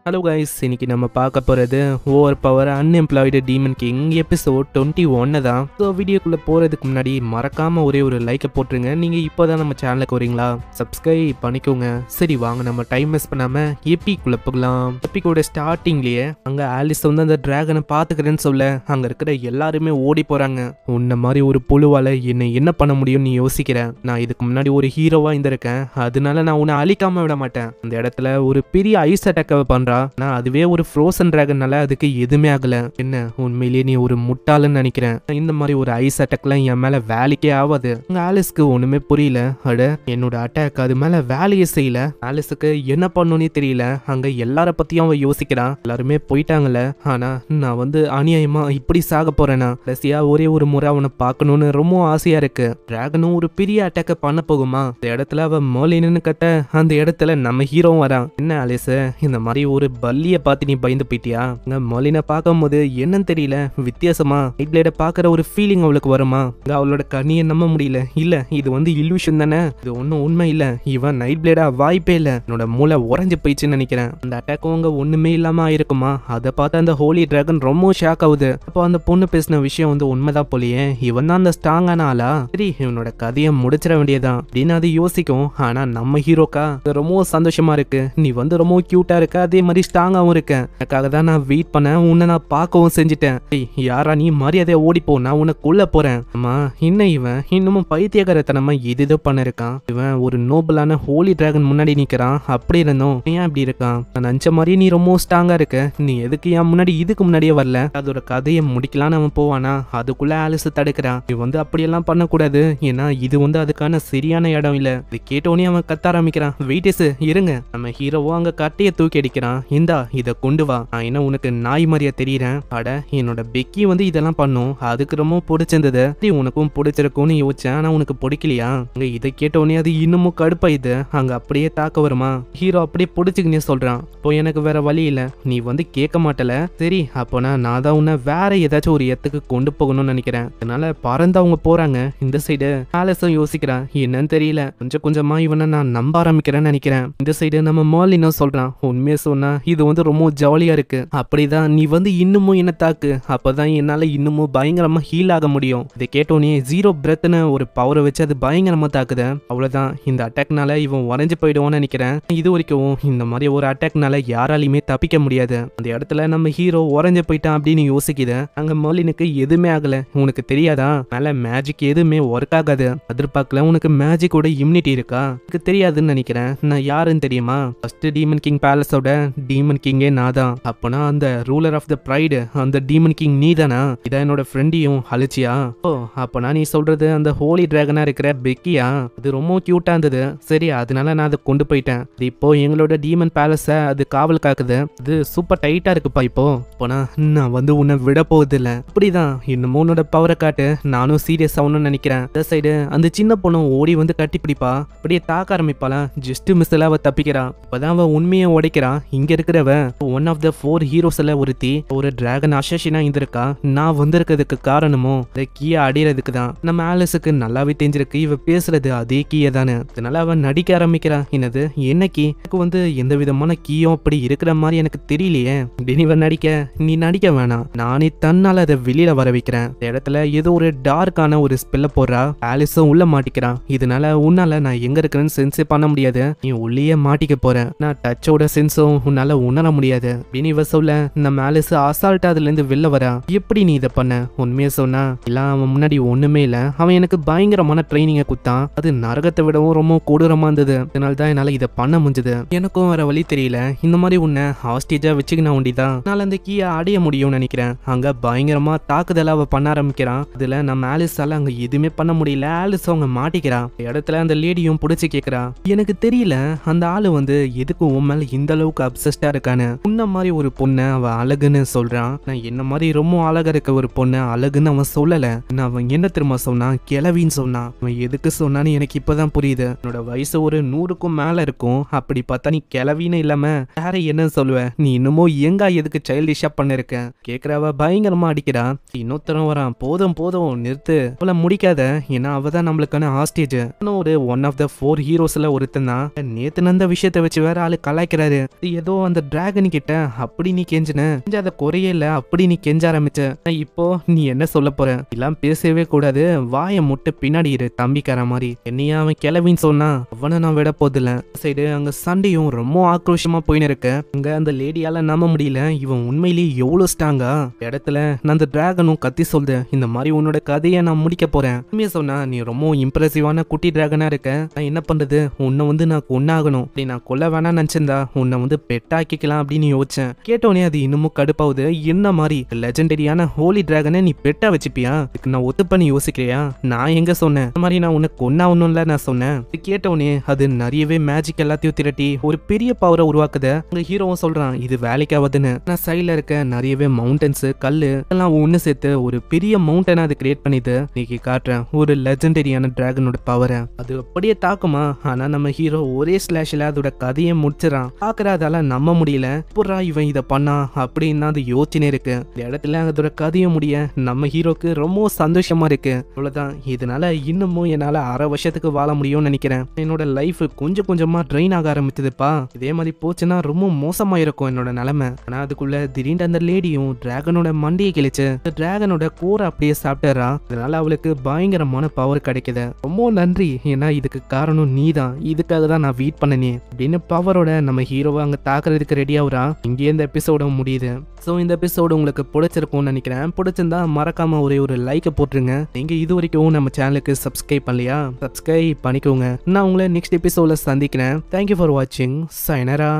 Hello guys, இன்னைக்கு நம்ம பார்க்க போகிறது over power unemployed demon king episode 21 தான். ஸோ வீடியோக்குள்ளே போகிறதுக்கு முன்னாடி மறக்காமல் ஒரே ஒரு லைக்கை போட்டுருங்க. நீங்கள் இப்போ தான் நம்ம சேனலுக்கு வரீங்களா, சப்ஸ்கிரைப் பண்ணிக்கோங்க. சரி வாங்க, நம்ம டைம் வேஸ்ட் பண்ணாமல் எப்பிக்குள்ளே போகலாம். எப்பிக்கோட ஸ்டார்டிங்லேயே அங்கே ஆலிஸ் வந்து அந்த டிராகனை பார்த்துக்கிறேன்னு சொல்ல அங்கே இருக்கிற எல்லாருமே ஓடி போகிறாங்க. உன்ன மாதிரி ஒரு புழுவால் என்ன பண்ண முடியும்னு நீ யோசிக்கிறேன். நான் இதுக்கு முன்னாடி ஒரு ஹீரோவாக இருந்திருக்கேன், அதனால நான் உன்னை அழிக்காமல் விட மாட்டேன். அந்த இடத்துல ஒரு பெரிய ஐஸ் அட்டாக்கை பண்ணுறா. நான் அதுவே ஒரு ஃப்ரோசன் டிராகன்னால அதுக்கு எதுவுமே ஆகல. என்ன உண்மையிலேயே நீ ஒரு முட்டாளுன்னு நினைக்கிறேன். இந்த மாதிரி ஒரு ஐஸ் அட்டாக்லாம் என் மேல வேலைக்கே ஆகாது. உங்க ஆலிஸ்க்கு ஒண்ணுமே புரியல. அட, என்னோட அட்டாக் அது மேல வேலையே செய்யல. ஆலிஸுக்கு என்ன பண்ணணும்னே தெரியல. அங்க எல்லார பத்தியும் அவன் யோசிக்கிறான். எல்லாருமே போயிட்டாங்கல்ல, ஆனா நான் வந்து அநியாயமா இப்படி சாக போறேனா? கடைசியா ஒரே ஒரு முறை அவனை பார்க்கணும்னு ரொம்ப ஆசையா இருக்கு. டிராகனும் ஒரு பெரிய அட்டாக்க பண்ண போகுமா? இந்த இடத்துல அவன் மோலின்னு கத்த அந்த இடத்துல நம்ம ஹீரோவும் வரான். என்ன ஆலிஸ், இந்த மாதிரி ஒரு பல்லிய பார்த்து நீ பயந்து போயிட்டியா? மொலினை பார்க்கும்போது என்னன்னு தெரியல, வித்தியாசமா நைட் பிளேட பாக்குற ஒரு ஃபீலிங் அவளுக்கு வருமா? அவளோட கண்ணியை நம்ப முடியல. இல்ல, இது வந்து இல்யூஷன் தானே, இது ஒன்னும் உண்மை இல்ல. இவன் நைட் பிளேடா வாய்ப்பே இல்ல. என்னோட மூளை உறைஞ்சு போயிடுச்சுன்னு நினைக்கிறேன். அந்த அட்டாக் அவங்க ஒண்ணுமே இல்லாம ஆயிருக்குமா? அதை பார்த்து அந்த ஹோலி டிராகன் ரொம்ப ஷாக் ஆகுது. அப்போ அந்த பொண்ணு பேசின விஷயம் வந்து உண்மைதான் போலியே. இவன் தான் அந்த ஸ்ட்ராங்கான ஆளா? சரி, இவனோட கதையை முடிச்சிட வேண்டியதான் அப்படின்னு அது யோசிக்கும். ஆனா நம்ம ஹீரோக்கா ரொம்ப சந்தோஷமா இருக்கு. நீ வந்து ரொம்ப கியூட்டா இருக்க, அதே மாதிரி ஸ்ட்ராங்காவும் இருக்கேன். எனக்காக தான் நான் வெயிட் பண்ணேன், உன்னை நான் பார்க்கவும் செஞ்சுட்டேன். யாரா நீ? மரியாதையா ஓடிப்போ, நான் உன்னை கொல்ல போறேன். அம்மா, என்ன இவன் இன்னமும் பைத்தியக்காரத்தனமா எது பண்ண இருக்கான்? இவன் ஒரு நோபலான ஹோலி டிராகன் முன்னாடி நிக்கிறான். அப்படி இருந்தோம் ஏன் இப்படி இருக்கான்? நான் நினைச்ச மாதிரி நீ ரொம்ப ஸ்ட்ராங்கா இருக்க. நீ எதுக்கு என் முன்னாடி இதுக்கு முன்னாடியே வரல? அதோட கதையை முடிக்கலான்னு அவன் போவானா, அதுக்குள்ள ஆலிஸ் தடுக்கிறான். நீ வந்து அப்படியெல்லாம் பண்ணக்கூடாது, ஏன்னா இது வந்து அதுக்கான சரியான இடம் இல்ல. இது கேட்டோன்னே அவன் கத்த ஆரம்பிக்கிறான். வெயிட்டேஸ் இருங்க. நம்ம ஹீரோவோ அங்க கட்டையை தூக்கி அடிக்கிறான். இந்தா, இத கொண்டு வா. நான் என்ன உனக்கு நாய் மாதிரியா தெரியறேன்? அட, என்னோட பெக்கி வந்து இதெல்லாம் பண்ணும், அதுக்கு ரொம்ப பிடிச்சிருந்தது. உனக்கும் பிடிச்சிருக்கும்னு யோசிச்சேன், ஆனா உனக்கு பிடிக்கலையா? அங்க இதை கேட்டோன்னே அது இன்னமும் கடுப்பாயுது. அங்க அப்படியே தாக்க வருமா? ஹீரோ அப்படியே பிடிச்சிக்கினே சொல்றான். இப்போ எனக்கு வேற வழி இல்ல, நீ வந்து கேட்க மாட்டல. சரி, அப்போனா நான் தான் உன்னை வேற ஏதாச்சும் ஒரு இடத்துக்கு கொண்டு போகணும்னு நினைக்கிறேன். அதனால பறந்து அவங்க போறாங்க. இந்த சைடு ஆலிஸும் யோசிக்கிறான். என்னன்னு தெரியல, கொஞ்சம் கொஞ்சமா இவனை நான் நம்ப ஆரம்பிக்கிறேன்னு நினைக்கிறேன். இந்த சைடு நம்ம மோலினும் சொல்றான். உண்மையை சொன்னா இது வந்து ரொம்ப ஜாலியா இருக்கு. அப்படிதான், நீ வந்து இன்னமும் என்ன தாக்கு, அப்பதான் என்னால இன்னமும் பயங்கரமா ஹீல் ஆக முடியும். இதை கேட்டோன்னே ஜீரோ பிரெத்னு ஒரு பவரை வச்சு அது பயங்கரமா தாக்குது. அவ்வளவுதான், இந்த அட்டாக்னால இவன் உறைஞ்சு போயிடுவான்னு நினைக்கிறேன். இது வரைக்கும் இந்த மாதிரி ஒரு அட்டாக்னால யாராலையுமே தப்பிக்க முடியாது. அந்த இடத்துல நம்ம ஹீரோ உறைஞ்சு போயிட்டான் அப்படின்னு யோசிக்குது. அங்க மோலினுக்கு எதுவுமே ஆகல. உனக்கு தெரியாதா, மேல மேஜிக் எதுவுமே ஒர்க் ஆகாது. எதிர்பார்க்கல, உனக்கு மேஜிக்கோட இம்யூனிட்டி இருக்கா? எனக்கு தெரியாதுன்னு நினைக்கிறேன். நான் யாருன்னு தெரியுமா? ஃபர்ஸ்ட் டீமன் கிங் பேலஸோட டீமன் கிங்கே நான் தான். அப்பனா அந்த ரூலர் ஆஃப் த பிரைடு, அந்த டீமன் கிங் நீ தானா? இதான் என்னோட ஃப்ரெண்டையும் அழிச்சியா? ஓ, அப்பனா நீ சொல்றது அந்த ஹோலி டிராகனா இருக்கிற பெக்கியா? அது ரொம்ப கியூட்டா இருந்தது. சரி, அதனால நான் அதை கொண்டு போயிட்டேன். இப்போ எங்களோட டீமன் பேலஸ அது காவல் காக்குது. அது சூப்பர் டைட்டா இருக்குப்பா. இப்போ போனா நான் வந்து உன்னை விட போகுது இல்ல. அப்படிதான், இன்னமும் உன்னோட பவரை காட்டு. நானும் சீரியஸ் ஆகணும்னு நினைக்கிறேன். இந்த சைடு அந்த சின்ன பொண்ணும் ஓடி வந்து கட்டிப்பிடிப்பா. அப்படியே தாக்க ஆரம்பிப்பாளா. ஜஸ்ட் மிஸ்ல அவ தப்பிக்கிறான். இப்பதான் அவ உண்மையை உடைக்கிறான். இங்க இருக்கிறவ ஒன் ஆஃப் த 4 ஹீரோஸ்ல ஒருத்தி, ஒரு டிராகன் அசசினா இருந்திருக்கா. நான் வந்திருக்கிறதுக்கு காரணமும் இந்த கீயை அடையிறதுக்கு தான். நம்ம ஆலிஸுக்கு நல்லாவே தெரிஞ்சிருக்கு இவ பேசுறது அதே கீயை தானே. அதனால அவன் நடிக்க ஆரம்பிக்கிறான். என்னது, என்ன கீ? எனக்கு வந்து எந்த விதமான கீயும் அப்படி இருக்கிற மாதிரி எனக்கு தெரியலையே. அப்படின்னு இவன் நடிக்க, நீ நடிக்க வேணாம், நானே தன்னால அதை வெளியில வர வைக்கிறேன். இந்த இடத்துல ஏதோ ஒரு டார்க்கான ஒரு ஸ்பெல்ல போடுறா. ஆலிஸும் உள்ள மாட்டிக்கிறான். இதனால உன்னால நான் எங்க இருக்கிறேன்னு சென்ஸே பண்ண முடியாது. நீ உள்ளேயே மாட்டிக்க போற. நான் டச்சோட சென்ஸும் உன்னால உணர முடியாது அப்படின்னு இவ சொல்ல, நம்ம ஆலிஸ் அசால்ட்டா அதுல இருந்து வெளில வரா. எப்படி நீ இதை பண்ண? உண்மையை சொன்னா இல்ல, அவன் முன்னாடி ஒண்ணுமே இல்ல. அவன் எனக்கு பயங்கரமான ட்ரைனிங்கை குத்தான். அது நரகத்தை விடவும் ரொம்ப கொடூரமா இருந்தது. அதனால தான் என்னால இதை பண்ண முடிஞ்சது. எனக்கும் வேற வழி தெரியல. இந்த மாதிரி உன்னை ஹாஸ்டேஜா வச்சுக்கின ஒண்டிதான் என்னால அந்த கீயை அடைய முடியும்னு நினைக்கிறேன். அங்க பயங்கரமா தாக்குதலா அவ பண்ண ஆரம்பிக்கிறான். அதுல நம்ம ஆலிஸால அங்க எதுவுமே பண்ண முடியல. ஆலிஸ் அவங்க மாட்டிக்கிறான். இடத்துல அந்த லேடியும் பிடிச்சு கேக்குறா, எனக்கு தெரியல அந்த ஆளு வந்து எதுக்கு உன் மேல இந்த அளவுக்கு அப்சஸ்டா இருக்கானு. உன்ன மாதிரி ஒரு பொண்ணு அவ அழகுன்னு சொல்றான். நான் என்ன மாதிரி ரொம்ப அழகா இருக்க ஒரு பொண்ணு அழகுன்னு அவன் சொல்லல. நான் அவன் என்ன திரும்ப சொன்னான், கிளவின்னு சொன்னான். அவன் எதுக்கு சொன்னான்னு எனக்கு இப்பதான் புரியுது. என்னோட வயசு ஒரு 100க்கும் மேல இருக்கும். அப்படி பார்த்தா நீ கிளவின்னு இல்லாம வேற என்ன சொல்லுவ? நீ இன்னமும் எங்க எதுக்கு சைல்டிஷா பண்ணிருக்க? கேக்குறவ பயங்கரமா அடிக்கிறா. இன்னொருத்தரம் வரான். போதும் போதும் நிறுத்து, அவளை முடிக்காத, ஏன்னா அவதான் நம்மளுக்கான ஹாஸ்டேஜ். ஒரு ஒன் ஆஃப் த 4 ஹீரோஸ்ல ஒருத்தன் தான். நேத்து அந்த விஷயத்த வச்சு வேற ஆளு கலாய்க்கிறாரு. ஏதோ ஏதோ அந்த டிராகன் கிட்ட அப்படி நீ கெஞ்சின கெஞ்சாத குறையே இல்ல, அப்படி நீ கெஞ்ச ஆரம்பிச்ச. இப்போ நீ என்ன சொல்ல போற? எல்லாம் பேசவே கூடாது, வாயை முட்டை பின்னாடி இரு தம்பிக்கார மாதிரி. என்னையா அவன் கிளவின்னு சொன்னா அவனை நான் விட போதில்ல. சைடு அங்க சண்டையும் ரொம்ப ஆக்ரோஷமா போயின்னு இருக்கு. அங்க அந்த லேடியால நம்ப முடியல, இவன் உண்மையிலேயே எவ்வளவு ஸ்ட்ராங்கா. இடத்துல நான் அந்த டிராகனும் கத்தி சொல்லுது, இந்த மாதிரி உன்னோட கதையை நான் முடிக்க போறேன். உண்மையா சொன்னா நீ ரொம்ப இம்ப்ரெசிவான குட்டி டிராகனா இருக்க. நான் என்ன பண்றது, உன்னை நான் கொன்னாகணும். அப்படி நான் கொல்ல வேணாம்னு நினைச்சிருந்தா உன்னை பெட்டாக்கிக்கலாம் அப்படின்னு யோசிச்சேன். கேட்டோடனே அது இன்னமும் கடுப்பாவுது. என்ன மாதிரி லெஜெண்டரியான ஹோலி டிராகனை நீ பெட்டா வச்சுப்பியா? இதுக்கு நான் ஒத்து பண்ணி யோசிக்கிறியா? நான் எங்க சொன்னேன் இந்த மாதிரி நான் உன்னை கொன்னாகணும்ல நான் சொன்னேன். இது கேட்டோடனே அது நிறையவே மேஜிக் எல்லாத்தையும் திரட்டி ஒரு பெரிய பவரை உருவாக்குது. உங்க ஹீரோவும் சொல்றான் இது வேலைக்கு ஆகுதுன்னு. நான் சைட்ல இருக்க நிறையவே மவுண்டன்ஸ் கல்லு எல்லாம் ஒண்ணு சேர்த்து ஒரு பெரிய மவுண்டனை அது கிரியேட் பண்ணிது. இன்னைக்கு காட்டுறேன் ஒரு லெஜெண்டரியான டிராகனோட பவரை. அது அப்படியே தாக்குமா, ஆனா நம்ம ஹீரோ ஒரே ஸ்லாஷ்ல அதோட கதையை முடிச்சிடறான். பாக்குறதால நம்ப முடியல, புறா இவன் இதை பண்ணா அப்படின்னு அது யோசனை இருக்கு. இந்த இடத்துல அதோட கதையை முடிய நம்ம ஹீரோக்கு ரொம்ப சந்தோஷமா இருக்கு. அவ்வளவுதான், இதனால இன்னமும் என்னால 1/2 வருஷத்துக்கு வாழ முடியும்னு நினைக்கிறேன். என்னோட லைஃப் கொஞ்சம் கொஞ்சமா ட்ரெயின் ஆக ஆரம்பிச்சதுப்பா. இதே மாதிரி போச்சுன்னா ரொம்ப மோசமா இருக்கும் என்னோட நிலைமை. ஆனா அதுக்குள்ள திடீர்னு அந்த லேடியும் டிராகனோட மண்டியை கிழிச்சு டிராகனோட கோரை அப்படியே சாப்பிட்டுறா. இதனால அவளுக்கு பயங்கரமான பவர் கிடைக்குது. ரொம்ப நன்றி, ஏன்னா இதுக்கு காரணம் நீதான், இதுக்காக தான் நான் வெயிட் பண்ணனே அப்படின்னு பவரோட நம்ம ஹீரோவை அங்க தாக்குறதுக்கு ரெடி ஆகுறா. இங்கே இந்த எபிசோட முடியுது. ஸோ இந்த எபிசோடு உங்களுக்கு பிடிச்சிருக்கும்னு நினைக்கிறேன். பிடிச்சிருந்தா மறக்காம ஒரு லைக்கை போட்டுருங்க. நீங்க இது வரைக்கும் நம்ம சேனலுக்கு சப்ஸ்கிரைப் பண்ணலையா? சப்ஸ்கிரைப் பண்ணிக்கோங்க. நான் உங்களை நெக்ஸ்ட் எபிசோட்ல சந்திக்கிறேன். தேங்க்யூ ஃபார் வாட்சிங். சைனரா.